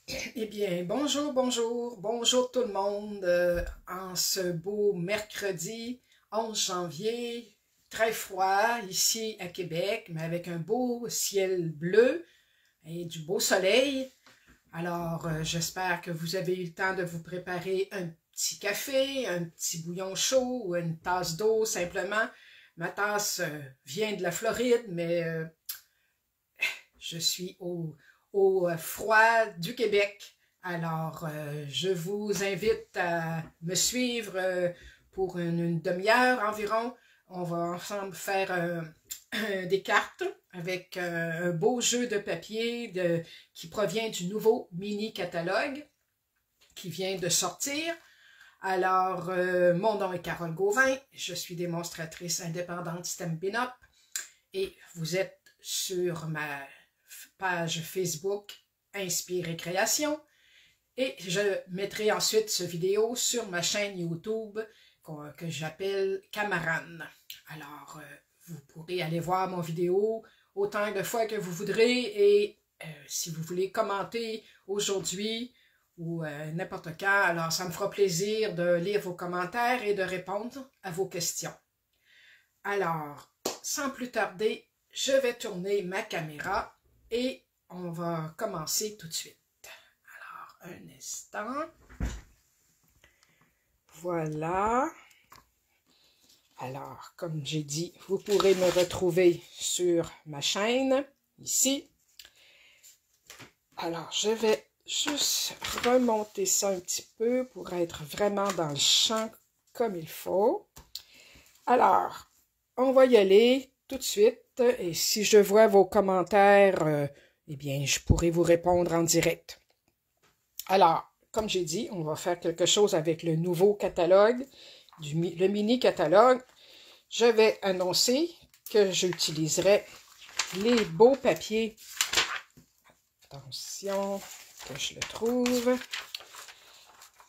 Eh bien, bonjour, bonjour, bonjour tout le monde. En ce beau mercredi 11 janvier, très froid ici à Québec, mais avec un beau ciel bleu et du beau soleil. Alors, j'espère que vous avez eu le temps de vous préparer un petit café, un petit bouillon chaud ou une tasse d'eau simplement. Ma tasse vient de la Floride, mais je suis au froid du Québec. Alors, je vous invite à me suivre pour une demi-heure environ. On va ensemble faire des cartes avec un beau jeu de papier qui provient du nouveau mini-catalogue qui vient de sortir. Alors, mon nom est Carole Gauvin, je suis démonstratrice indépendante Stampin' Up et vous êtes sur ma page Facebook Inspire et Création et je mettrai ensuite ce vidéo sur ma chaîne YouTube que j'appelle Camaran. Alors, vous pourrez aller voir mon vidéo autant de fois que vous voudrez et si vous voulez commenter aujourd'hui ou n'importe quand, alors ça me fera plaisir de lire vos commentaires et de répondre à vos questions. Alors, sans plus tarder, je vais tourner ma caméra et on va commencer tout de suite. Alors, un instant. Voilà. Alors, comme j'ai dit, vous pourrez me retrouver sur ma chaîne, ici. Alors, je vais juste remonter ça un petit peu pour être vraiment dans le champ comme il faut. Alors, on va y aller tout de suite. Et si je vois vos commentaires, eh bien, je pourrai vous répondre en direct. Alors, comme j'ai dit, on va faire quelque chose avec le nouveau catalogue, le mini-catalogue. Je vais annoncer que j'utiliserai les beaux papiers. Attention, que je le trouve.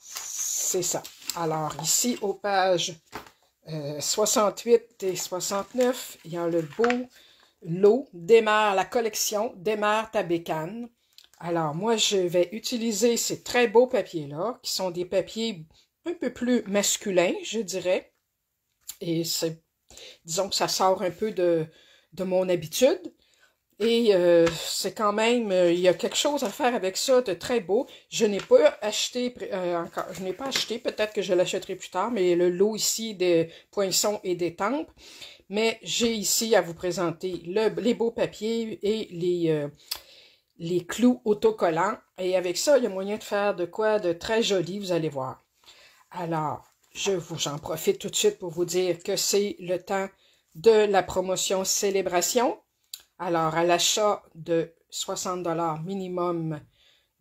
C'est ça. Alors, ici, aux pages 68 et 69, il y a le beau lot Démarre la collection Démarre ta bécane. Alors, moi, je vais utiliser ces très beaux papiers-là, qui sont des papiers un peu plus masculins, je dirais. Et disons que ça sort un peu de mon habitude. Et c'est quand même, il y a quelque chose à faire avec ça de très beau. Je n'ai pas acheté encore, je n'ai pas acheté, peut-être que je l'achèterai plus tard, mais le lot ici des poinçons et des tempes. Mais j'ai ici à vous présenter les beaux papiers et les clous autocollants. Et avec ça, il y a moyen de faire de quoi de très joli, vous allez voir. Alors, j'en profite tout de suite pour vous dire que c'est le temps de la promotion Célébration. Alors, à l'achat de 60 $ minimum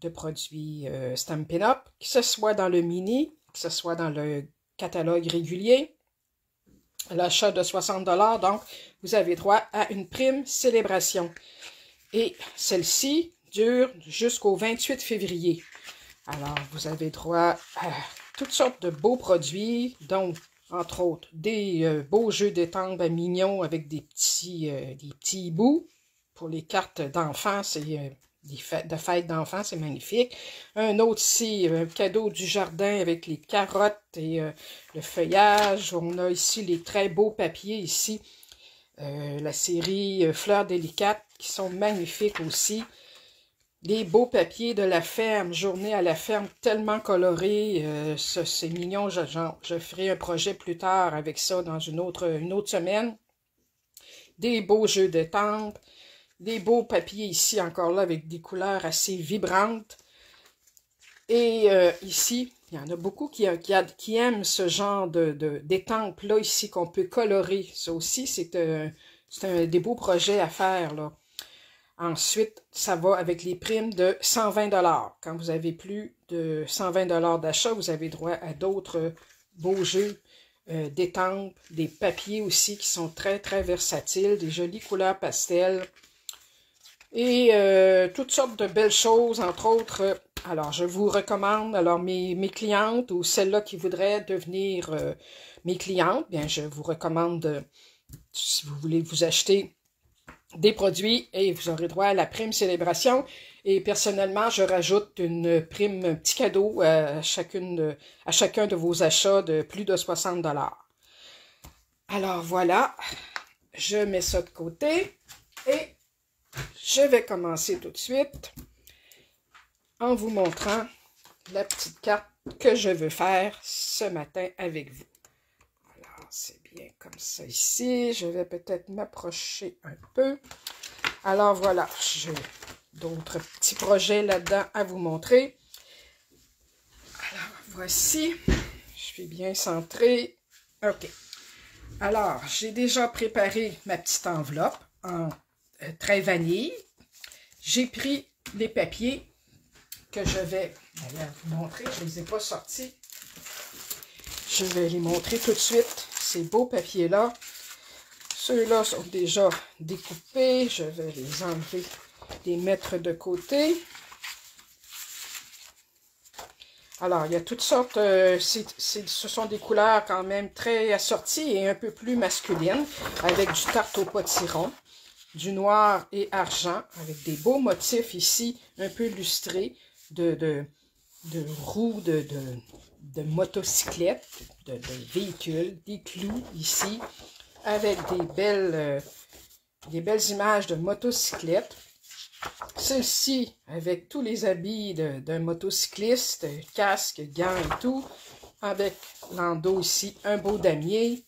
de produits Stampin' Up, que ce soit dans le mini, que ce soit dans le catalogue régulier, à l'achat de 60 $, donc vous avez droit à une prime célébration. Et celle-ci dure jusqu'au 28 février. Alors, vous avez droit à toutes sortes de beaux produits, dont entre autres, des beaux jeux d'étampe à mignons avec des petits hiboux. Pour les cartes d'enfants, c'est de fêtes d'enfants, c'est magnifique. Un autre ici, un cadeau du jardin avec les carottes et le feuillage. On a ici les très beaux papiers ici. La série Fleurs délicates qui sont magnifiques aussi. Les beaux papiers de la ferme, journée à la ferme, tellement colorés, c'est mignon, je ferai un projet plus tard avec ça dans une autre semaine. Des beaux jeux de tempes, des beaux papiers ici encore là avec des couleurs assez vibrantes. Et ici, il y en a beaucoup qui aiment ce genre d'étampes là ici qu'on peut colorer. Ça aussi, c'est des beaux projets à faire là. Ensuite, ça va avec les primes de 120 $. Quand vous avez plus de 120 $ d'achat, vous avez droit à d'autres beaux jeux d'étampes, des papiers aussi qui sont très, très versatiles, des jolies couleurs pastel et toutes sortes de belles choses, entre autres. Alors, je vous recommande, alors mes clientes ou celles-là qui voudraient devenir mes clientes, bien, je vous recommande, si vous voulez vous acheter des produits et vous aurez droit à la prime célébration. Et personnellement, je rajoute une prime, un petit cadeau à chacun de vos achats de plus de 60 $. Alors voilà, je mets ça de côté et je vais commencer tout de suite en vous montrant la petite carte que je veux faire ce matin avec vous. Alors, c'est bien comme ça ici. Je vais peut-être m'approcher un peu. Alors voilà, j'ai d'autres petits projets là-dedans à vous montrer. Alors, voici. Je suis bien centrée. OK. Alors, j'ai déjà préparé ma petite enveloppe en trait vanille. J'ai pris les papiers que je vais vous montrer. Je ne les ai pas sortis. Je vais les montrer tout de suite. Ces beaux papiers-là. Ceux-là sont déjà découpés. Je vais les enlever, les mettre de côté. Alors, il y a toutes sortes, ce sont des couleurs quand même très assorties et un peu plus masculines, avec du tarte au potiron, du noir et argent, avec des beaux motifs ici, un peu lustrés, de roues, de motocyclettes, de véhicules, des clous ici, avec des belles images de motocyclettes. Celle-ci, avec tous les habits d'un motocycliste, casque, gants et tout, avec l'endos ici, un beau damier.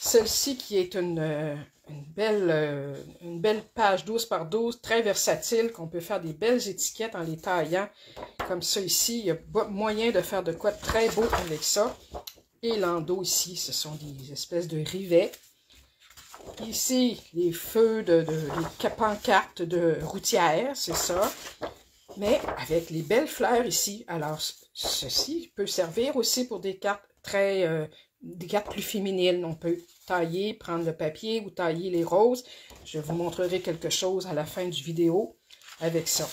Celle-ci qui est une belle page 12 par 12, très versatile, qu'on peut faire des belles étiquettes en les taillant. Comme ça ici, il y a moyen de faire de quoi de très beau avec ça. Et l'endos ici, ce sont des espèces de rivets. Ici, les feux les pancartes de routière, c'est ça. Mais avec les belles fleurs ici. Alors, ceci peut servir aussi pour des cartes des cartes plus féminines. On peut tailler, prendre le papier ou tailler les roses. Je vous montrerai quelque chose à la fin du vidéo avec ça.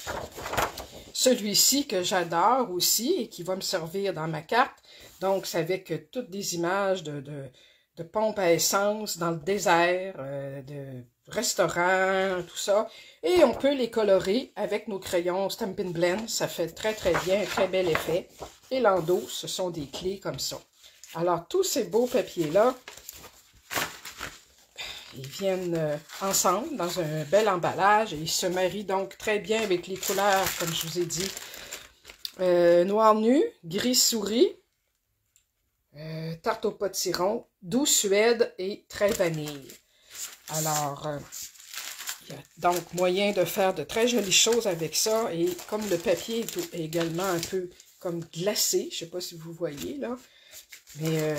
Celui-ci que j'adore aussi et qui va me servir dans ma carte. Donc, c'est avec toutes des images de pompes à essence dans le désert, de restaurants, tout ça. Et on peut les colorer avec nos crayons Stampin' Blend. Ça fait très, très bien, un très bel effet. Et l'endos, ce sont des clés comme ça. Alors, tous ces beaux papiers-là, ils viennent ensemble dans un bel emballage. Et ils se marient donc très bien avec les couleurs, comme je vous ai dit. Noir nu, gris souris, tarte au potiron, doux suède et très vanille. Alors, il y a donc moyen de faire de très jolies choses avec ça. Et comme le papier est également un peu comme glacé, je ne sais pas si vous voyez là, mais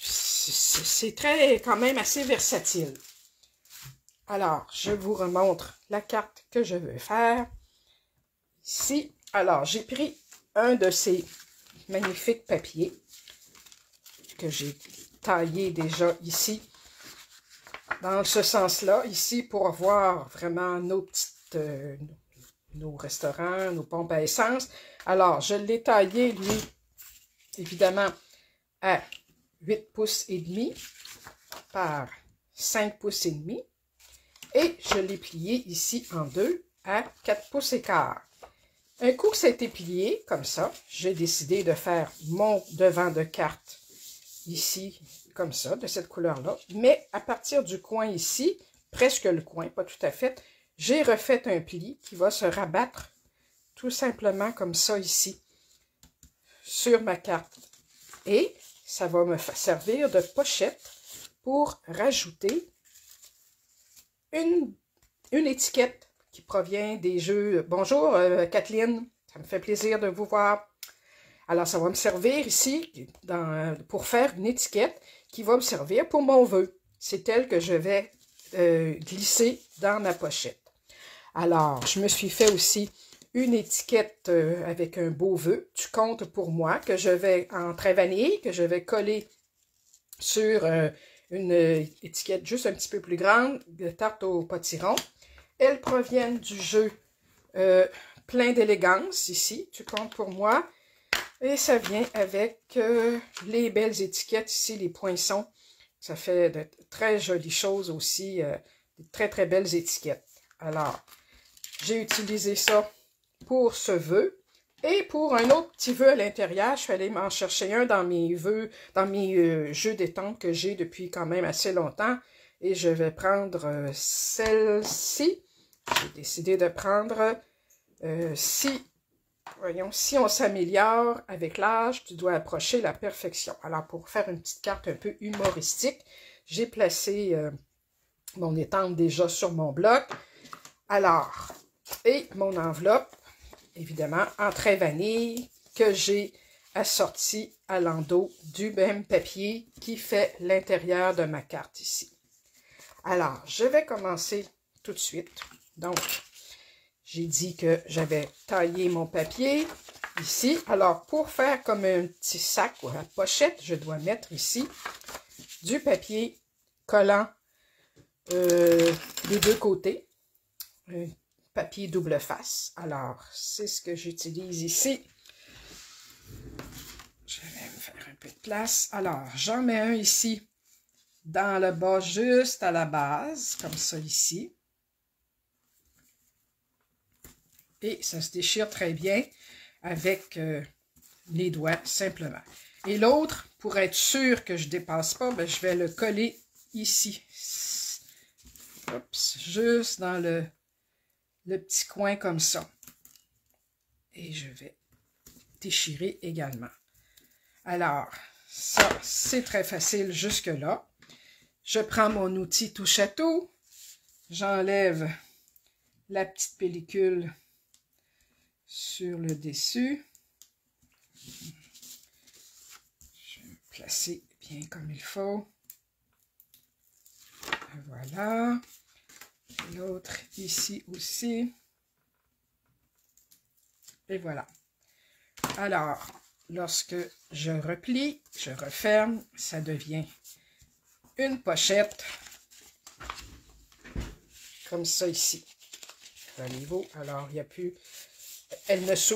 c'est quand même assez versatile. Alors, je vous remontre la carte que je veux faire. Ici, alors, j'ai pris un de ces magnifiques papiers que j'ai taillé déjà ici, dans ce sens-là, ici, pour voir vraiment nos restaurants, nos pompes à essence. Alors, je l'ai taillé, lui, évidemment, à 8 pouces et demi par 5 pouces et demi. Et je l'ai plié ici en deux à 4 pouces et quart. Un coup que ça a été plié, comme ça, j'ai décidé de faire mon devant de carte ici, comme ça, de cette couleur-là. Mais à partir du coin ici, presque le coin, pas tout à fait, j'ai refait un pli qui va se rabattre tout simplement comme ça ici, sur ma carte. Et ça va me servir de pochette pour rajouter une étiquette qui provient des jeux. Bonjour Kathleen, ça me fait plaisir de vous voir. Alors ça va me servir ici pour faire une étiquette qui va me servir pour mon vœu. C'est elle que je vais glisser dans ma pochette. Alors je me suis fait aussi une étiquette avec un beau vœu. Tu comptes pour moi que je vais en trait vanille, que je vais coller sur une étiquette juste un petit peu plus grande de tarte au potiron. Elles proviennent du jeu Plein d'élégance, ici, tu comptes pour moi. Et ça vient avec les belles étiquettes ici, les poinçons. Ça fait de très jolies choses aussi, Des très, très belles étiquettes. Alors, j'ai utilisé ça pour ce vœu. Et pour un autre petit vœu à l'intérieur, je suis allée m'en chercher un dans mes vœux, dans mes jeux d'étampes que j'ai depuis quand même assez longtemps. Et je vais prendre celle-ci. J'ai décidé de prendre voyons, si on s'améliore avec l'âge, tu dois approcher la perfection. Alors, pour faire une petite carte un peu humoristique, j'ai placé mon étampe déjà sur mon bloc. Alors, et mon enveloppe, évidemment, en trait vanille, que j'ai assorti à l'endos du même papier qui fait l'intérieur de ma carte ici. Alors, je vais commencer tout de suite. Donc, j'ai dit que j'avais taillé mon papier ici. Alors, pour faire comme un petit sac ou une pochette, je dois mettre ici du papier collant des deux côtés. Un papier double face. Alors, c'est ce que j'utilise ici. Je vais me faire un peu de place. Alors, j'en mets un ici dans le bas, juste à la base, comme ça ici. Et ça se déchire très bien avec les doigts, simplement. Et l'autre, pour être sûr que je ne dépasse pas, ben, je vais le coller ici. Oups, juste dans le petit coin comme ça. Et je vais déchirer également. Alors, ça, c'est très facile jusque-là. Je prends mon outil touche à tout. J'enlève la petite pellicule sur le dessus. Je vais me placer bien comme il faut. Voilà. L'autre ici aussi. Et voilà. Alors, lorsque je replie, je referme, ça devient une pochette comme ça ici. Voyez-vous, alors il n'y a plus...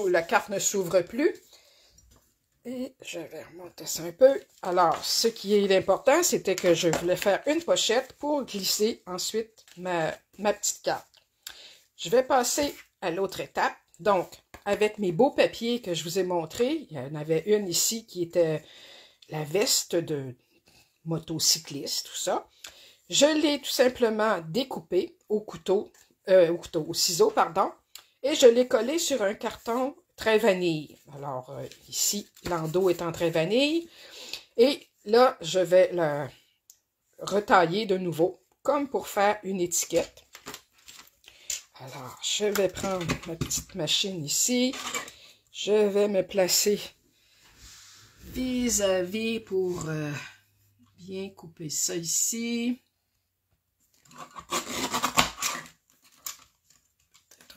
la carte ne s'ouvre plus. Et je vais remonter ça un peu. Alors, ce qui est important, c'était que je voulais faire une pochette pour glisser ensuite ma petite carte. Je vais passer à l'autre étape. Donc, avec mes beaux papiers que je vous ai montrés, il y en avait une ici qui était la veste de motocycliste, tout ça. Je l'ai tout simplement découpée au ciseau, pardon. Et je l'ai collé sur un carton très vanille. Alors, ici, l'endos est en très vanille. Et là, je vais le retailler de nouveau, comme pour faire une étiquette. Alors, je vais prendre ma petite machine ici. Je vais me placer vis-à-vis pour bien couper ça ici.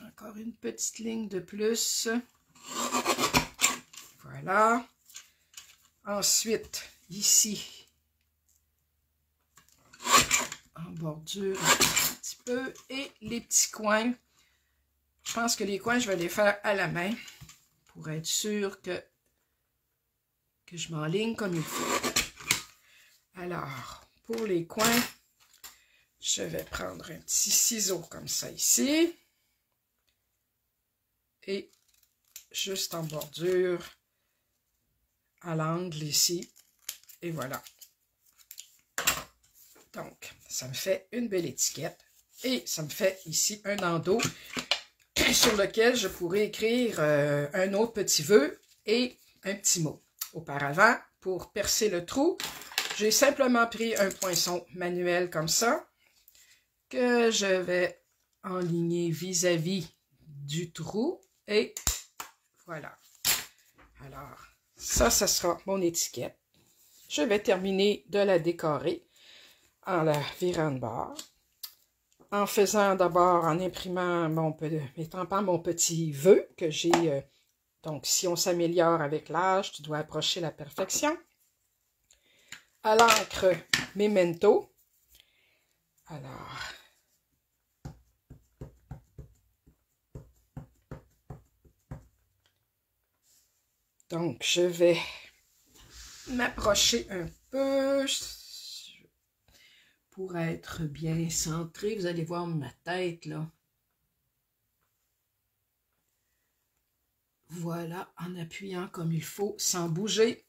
Encore une petite ligne de plus. Voilà. Ensuite, ici, en bordure un petit peu. Et les petits coins. Je pense que les coins, je vais les faire à la main pour être sûr que je m'enligne comme il faut. Alors, pour les coins, je vais prendre un petit ciseau comme ça ici. Et juste en bordure, à l'angle ici. Et voilà. Donc, ça me fait une belle étiquette. Et ça me fait ici un endos sur lequel je pourrais écrire un autre petit vœu et un petit mot. Auparavant, pour percer le trou, j'ai simplement pris un poinçon manuel comme ça, que je vais enligner vis-à-vis du trou. Et voilà. Alors, ça sera mon étiquette. Je vais terminer de la décorer en la virant de bord. En faisant d'abord, en imprimant étampant mon petit vœu que j'ai. Donc, si on s'améliore avec l'âge, tu dois approcher la perfection. À l'encre Memento. Alors, donc, je vais m'approcher un peu pour être bien centré. Vous allez voir ma tête, là. Voilà, en appuyant comme il faut, sans bouger.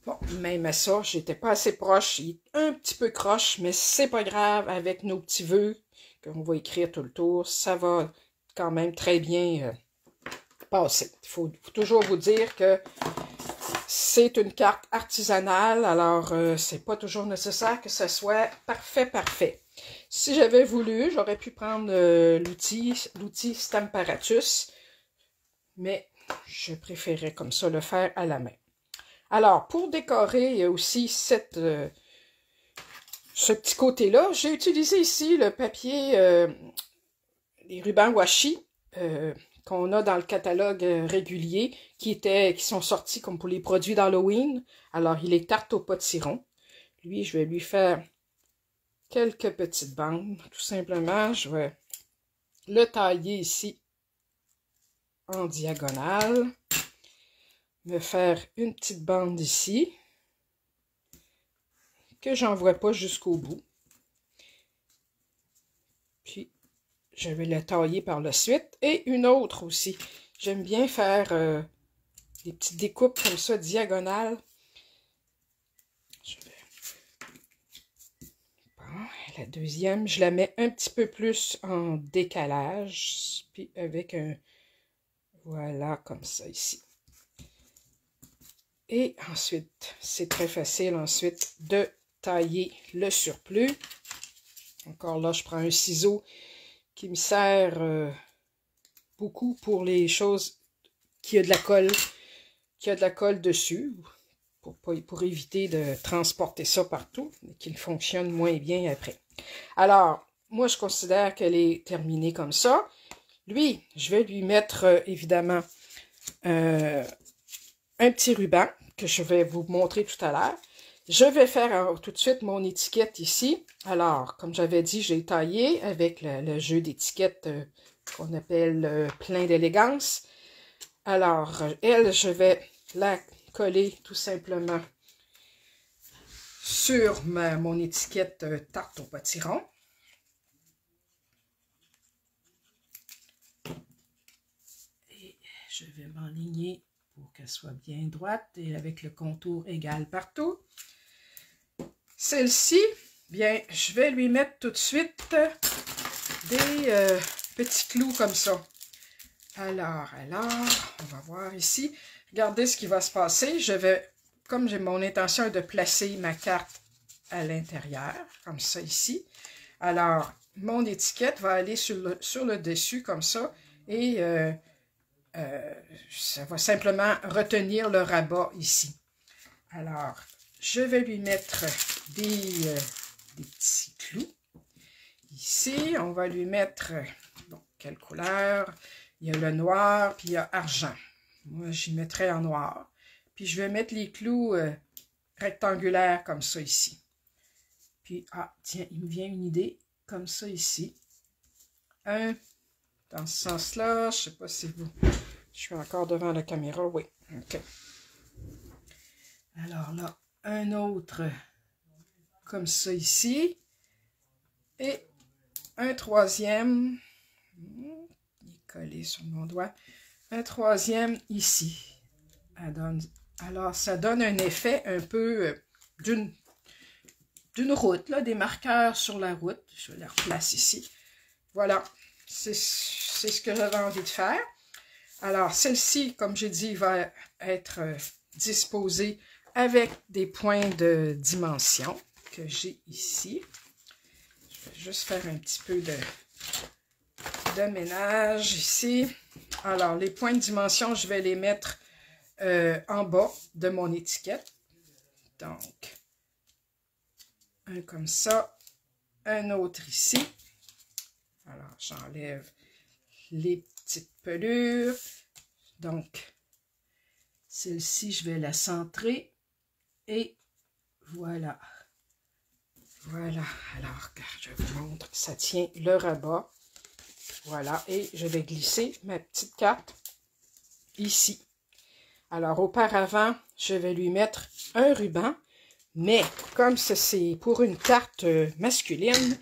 Bon, même à ça, j'étais pas assez proche. Il est un petit peu croche, mais c'est pas grave. Avec nos petits vœux qu'on va écrire tout le tour, ça va quand même très bien passer. Il faut toujours vous dire que c'est une carte artisanale, alors c'est pas toujours nécessaire que ce soit parfait. Si j'avais voulu, j'aurais pu prendre l'outil Stamparatus, mais je préférais comme ça le faire à la main. Alors, pour décorer, il y a aussi ce petit côté-là. J'ai utilisé ici le papier, les rubans washi qu'on a dans le catalogue régulier, qui sont sortis comme pour les produits d'Halloween. Alors, il est tarte au potiron. Lui, je vais lui faire quelques petites bandes. Tout simplement, je vais le tailler ici en diagonale. Me faire une petite bande ici, que j'envoie pas jusqu'au bout. Puis, je vais la tailler par la suite. Et une autre aussi. J'aime bien faire des petites découpes comme ça, diagonales. Bon, la deuxième, je la mets un petit peu plus en décalage. Puis avec un... Voilà, comme ça ici. Et ensuite, c'est très facile ensuite de tailler le surplus. Encore là, je prends un ciseau qui me sert beaucoup pour les choses qui a de la colle dessus, pour éviter de transporter ça partout, mais qu'il fonctionne moins bien après. Alors, moi, je considère qu'elle est terminée comme ça. Lui, je vais lui mettre, évidemment, un petit ruban que je vais vous montrer tout à l'heure. Je vais faire tout de suite mon étiquette ici. Alors, comme j'avais dit, j'ai taillé avec le jeu d'étiquette qu'on appelle plein d'élégance. Alors, elle, je vais la coller tout simplement sur mon étiquette tarte au potiron. Et je vais m'enligner pour qu'elle soit bien droite et avec le contour égal partout. Celle-ci, bien, je vais lui mettre tout de suite des petits clous comme ça. Alors, on va voir ici. Regardez ce qui va se passer. Je vais, comme j'ai mon intention de placer ma carte à l'intérieur, comme ça ici. Alors, mon étiquette va aller sur le dessus comme ça et ça va simplement retenir le rabat ici. Alors, je vais lui mettre des petits clous. Ici, on va lui mettre, bon, quelle couleur? Il y a le noir, puis il y a argent. Moi, j'y mettrai en noir. Puis, je vais mettre les clous rectangulaires comme ça ici. Puis, ah, tiens, il me vient une idée, comme ça ici. Un, dans ce sens-là, je ne sais pas si vous... Je suis encore devant la caméra, oui. OK. Alors là, un autre comme ça ici. Et un troisième, il est collé sur mon doigt, un troisième ici. Alors, ça donne un effet un peu d'une route, là, des marqueurs sur la route. Je les replace ici. Voilà, c'est ce que j'avais envie de faire. Alors, celle-ci, comme j'ai dit, va être disposée avec des points de dimension que j'ai ici. Je vais juste faire un petit peu de ménage ici. Alors, les points de dimension, je vais les mettre en bas de mon étiquette. Donc, un comme ça, un autre ici. Alors, j'enlève les petites pelures. Donc, celle-ci, je vais la centrer. Et voilà. Voilà. Alors, je vous montre. Ça tient le rabat. Voilà. Et je vais glisser ma petite carte ici. Alors, auparavant, je vais lui mettre un ruban Mais comme c'est pour une tarte masculine,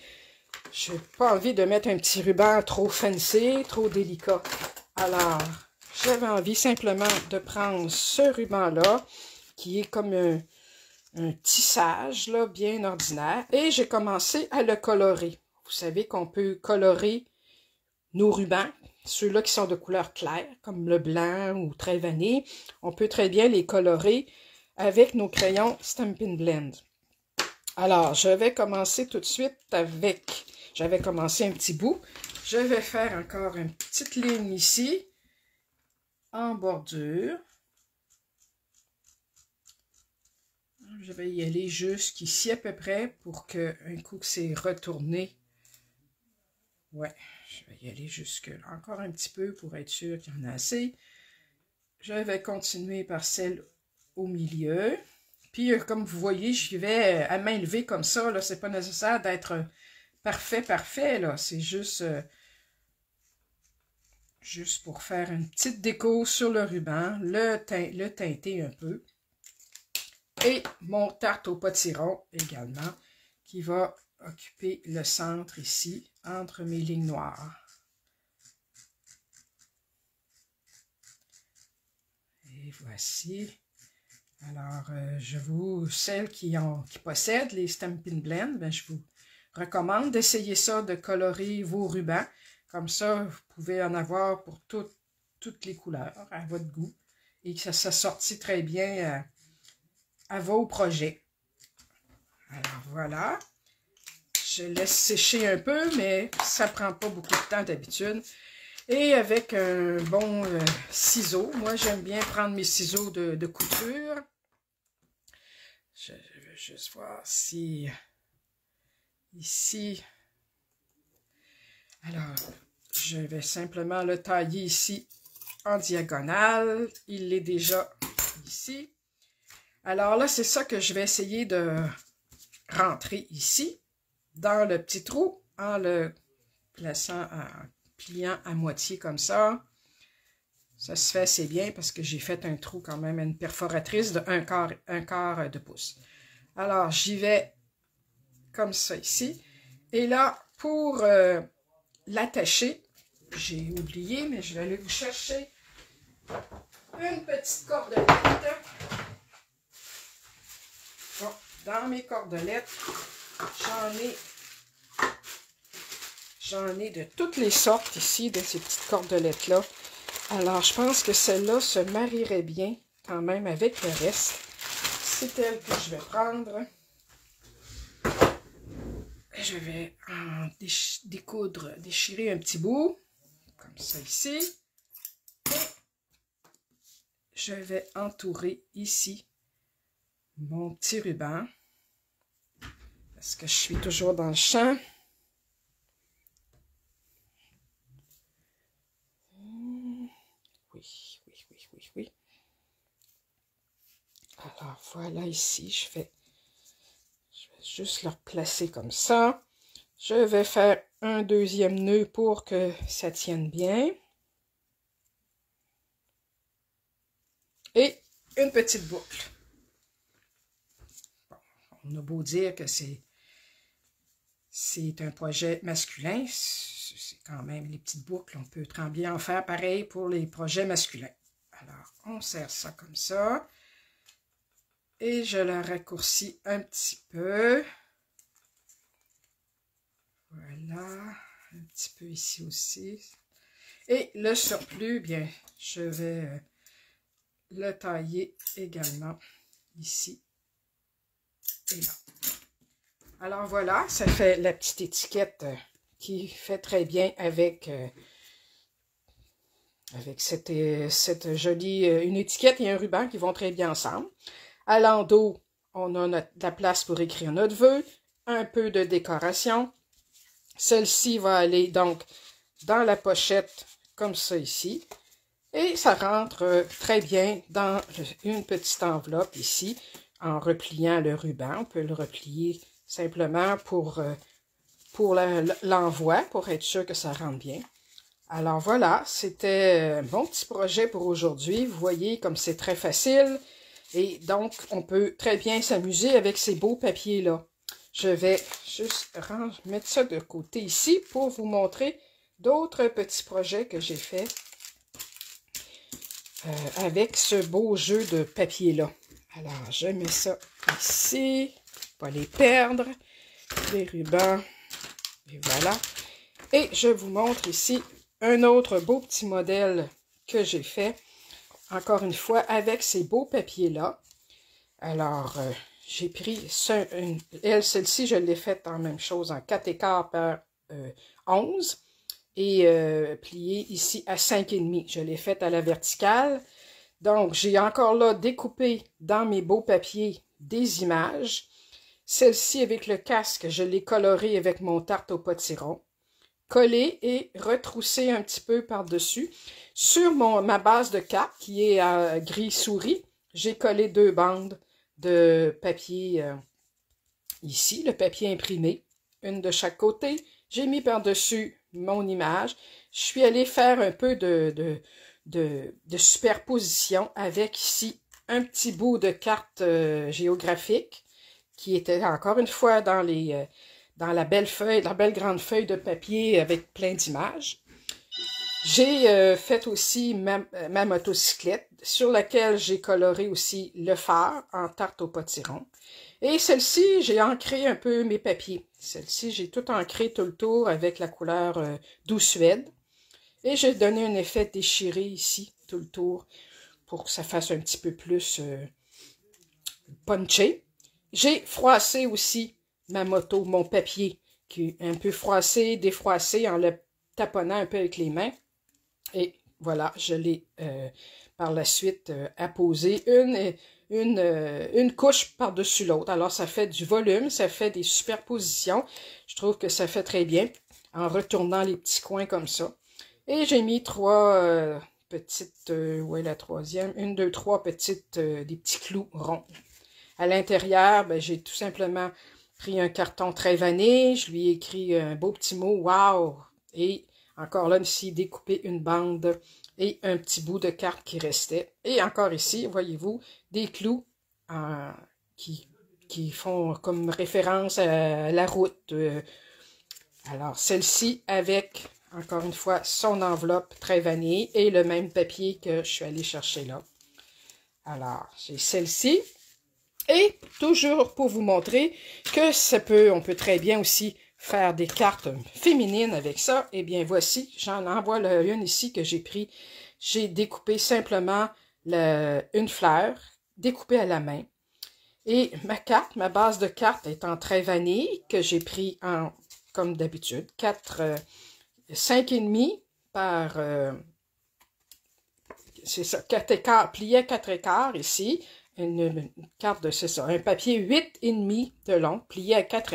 je n'ai pas envie de mettre un petit ruban trop fancy, trop délicat. Alors, j'avais envie simplement de prendre ce ruban-là, qui est comme un tissage là, bien ordinaire, et j'ai commencé à le colorer. Vous savez qu'on peut colorer nos rubans, ceux-là qui sont de couleur claire, comme le blanc ou très vanille. On peut très bien les colorer avec nos crayons Stampin' Blend. Alors, je vais commencer tout de suite avec... J'avais commencé un petit bout. Je vais faire encore une petite ligne ici, en bordure. Je vais y aller jusqu'ici à peu près pour que, un coup que c'est retourné, ouais, je vais y aller jusque là, encore un petit peu pour être sûr qu'il y en a assez. Je vais continuer par celle au milieu. Puis, comme vous voyez, j'y vais à main levée comme ça, là, c'est pas nécessaire d'être parfait, là, c'est juste pour faire une petite déco sur le ruban, le teinter un peu. Et mon tarte au potiron également, qui va occuper le centre ici, entre mes lignes noires. Et voici. Alors, celles qui possèdent les Stampin' Blend, ben, je vous recommande d'essayer ça, de colorer vos rubans. Comme ça, vous pouvez en avoir pour toutes les couleurs, à votre goût. Et que ça sortit très bien à vos projets. Alors, voilà. Je laisse sécher un peu, mais ça prend pas beaucoup de temps d'habitude. Et avec un bon ciseau, moi j'aime bien prendre mes ciseaux de couture. Je vais juste voir si ici. Alors, je vais simplement le tailler ici en diagonale. Il est déjà ici. Alors là, c'est ça que je vais essayer de rentrer ici, dans le petit trou, en le plaçant, en pliant à moitié comme ça. Ça se fait assez bien parce que j'ai fait un trou quand même, une perforatrice de un quart de pouce. Alors, j'y vais comme ça ici. Et là, pour l'attacher, j'ai oublié, mais je vais aller vous chercher une petite cordelette. Bon, dans mes cordelettes, j'en ai de toutes les sortes ici, de ces petites cordelettes-là. Alors, je pense que celle-là se marierait bien quand même avec le reste. C'est elle que je vais prendre. Je vais en déchirer un petit bout, comme ça ici. Et je vais entourer ici mon petit ruban, parce que je suis toujours dans le champ. Oui. Alors, voilà ici, je vais juste le replacer comme ça. Je vais faire un deuxième nœud pour que ça tienne bien. Et une petite boucle. Bon, on a beau dire que c'est un projet masculin, c'est quand même les petites boucles, on peut très bien en faire pareil pour les projets masculins. Alors, on serre ça comme ça. Et je la raccourcis un petit peu. Voilà, un petit peu ici aussi. Et le surplus, bien, je vais le tailler également ici et là. Alors voilà, ça fait la petite étiquette qui fait très bien avec cette jolie une étiquette et un ruban qui vont très bien ensemble. À l'endos, on a la place pour écrire notre vœu, un peu de décoration. Celle-ci va aller donc dans la pochette comme ça ici. Et ça rentre très bien dans une petite enveloppe ici, en repliant le ruban. On peut le replier simplement pour l'envoi, pour être sûr que ça rentre bien. Alors voilà, c'était un bon petit projet pour aujourd'hui. Vous voyez comme c'est très facile. Et donc, on peut très bien s'amuser avec ces beaux papiers-là. Je vais juste mettre ça de côté ici pour vous montrer d'autres petits projets que j'ai faits avec ce beau jeu de papier-là. Alors, je mets ça ici, pas les perdre, les rubans, et voilà. Et je vous montre ici un autre beau petit modèle que j'ai fait, encore une fois, avec ces beaux papiers-là. Alors, j'ai pris celle-ci, je l'ai faite en même chose, en 4 par 11, et pliée ici à 5,5. Je l'ai faite à la verticale. Donc, j'ai encore là découpé dans mes beaux papiers des images. Celle-ci, avec le casque, je l'ai colorée avec mon tarte au potiron. Collé et retroussé un petit peu par-dessus. Sur ma base de cartes, qui est à gris souris, j'ai collé 2 bandes de papier ici, le papier imprimé, une de chaque côté. J'ai mis par-dessus mon image. Je suis allée faire un peu de superposition avec ici un petit bout de carte géographique qui était encore une fois dans la belle feuille, la belle grande feuille de papier avec plein d'images. J'ai fait aussi ma motocyclette sur laquelle j'ai coloré aussi le phare en tarte au potiron. Et celle-ci, j'ai ancré un peu mes papiers. Celle-ci, j'ai tout ancré tout le tour avec la couleur Doux Suède. Et j'ai donné un effet déchiré ici, tout le tour, pour que ça fasse un petit peu plus punché. J'ai froissé aussi ma moto, mon papier, qui est un peu froissé, défroissé, en le taponnant un peu avec les mains. Et voilà, je l'ai par la suite apposé une couche par-dessus l'autre. Alors, ça fait du volume, ça fait des superpositions. Je trouve que ça fait très bien en retournant les petits coins comme ça. Et j'ai mis 3 petites, ouais, la troisième, 1, 2, 3 petites, des petits clous ronds. À l'intérieur, ben, j'ai tout simplement pris un carton très vanille, je lui ai écrit un beau petit mot « Wow » et encore là, ici, découpé une bande et un petit bout de carte qui restait. Et encore ici, voyez-vous, des clous qui font comme référence à la route. Alors, celle-ci avec, encore une fois, son enveloppe très vanille et le même papier que je suis allée chercher là. Alors, j'ai celle-ci. Et toujours pour vous montrer que on peut très bien aussi faire des cartes féminines avec ça. Eh bien, voici, j'en envoie une ici que j'ai pris. J'ai découpé simplement une fleur, découpée à la main. Et ma base de carte est en trait vanille, que j'ai pris comme d'habitude, 5,5 par, c'est ça, 4 plié à 4 ici. Une carte de, c'est ça, un papier 8,5 de long, plié à 4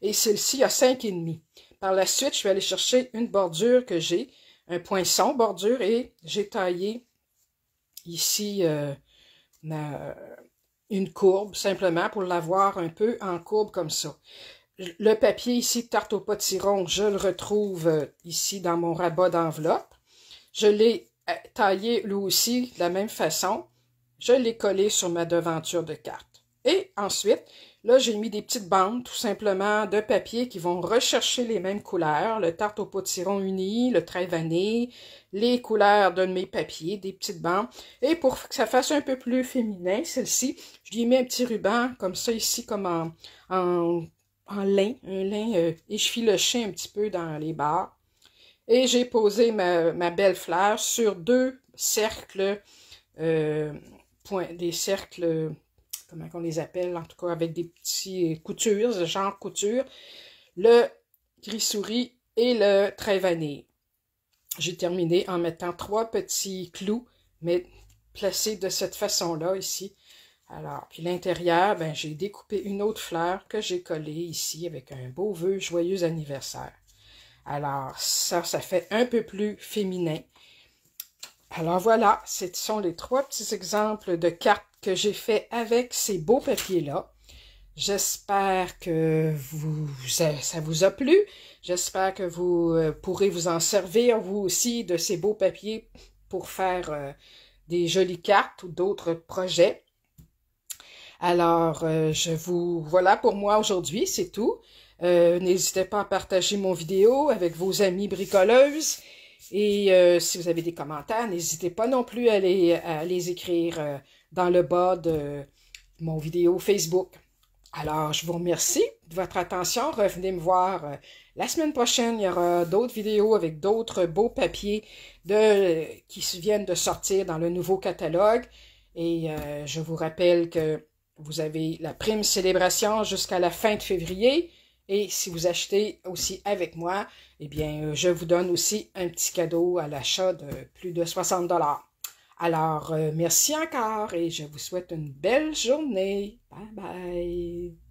et celle-ci à 5,5. Par la suite, je vais aller chercher une bordure que j'ai, un poinçon bordure, et j'ai taillé ici une courbe, simplement pour l'avoir un peu en courbe comme ça. Le papier ici, tarte au potiron, je le retrouve ici dans mon rabat d'enveloppe. Je l'ai taillé lui aussi de la même façon. Je l'ai collé sur ma devanture de carte. Et ensuite, là, j'ai mis des petites bandes, tout simplement, de papier qui vont rechercher les mêmes couleurs, le tarte au potiron uni, le trait vanille, les couleurs de mes papiers, des petites bandes. Et pour que ça fasse un peu plus féminin, celle-ci, je lui ai mis un petit ruban, comme ça, ici, comme en lin, un lin effiloché un petit peu dans les barres. Et j'ai posé ma belle fleur sur 2 cercles, des cercles, comment on les appelle, en tout cas avec des petits coutures, genre couture, le gris souris et le trait vanille. J'ai terminé en mettant 3 petits clous, mais placés de cette façon-là ici. Alors, puis l'intérieur, ben, j'ai découpé une autre fleur que j'ai collée ici avec un beau vœu joyeux anniversaire. Alors, ça fait un peu plus féminin. Alors voilà, ce sont les 3 petits exemples de cartes que j'ai fait avec ces beaux papiers-là. J'espère que ça vous a plu. J'espère que vous pourrez vous en servir, vous aussi, de ces beaux papiers pour faire des jolies cartes ou d'autres projets. Alors, voilà pour moi aujourd'hui, c'est tout. N'hésitez pas à partager mon vidéo avec vos amis bricoleuses. Et si vous avez des commentaires, n'hésitez pas non plus à les écrire dans le bas de mon vidéo Facebook. Alors, je vous remercie de votre attention. Revenez me voir la semaine prochaine. Il y aura d'autres vidéos avec d'autres beaux papiers qui viennent de sortir dans le nouveau catalogue. Et je vous rappelle que vous avez la prime célébration jusqu'à la fin de février. Et si vous achetez aussi avec moi, eh bien, je vous donne aussi un petit cadeau à l'achat de plus de 60 $. Alors, merci encore et je vous souhaite une belle journée. Bye bye.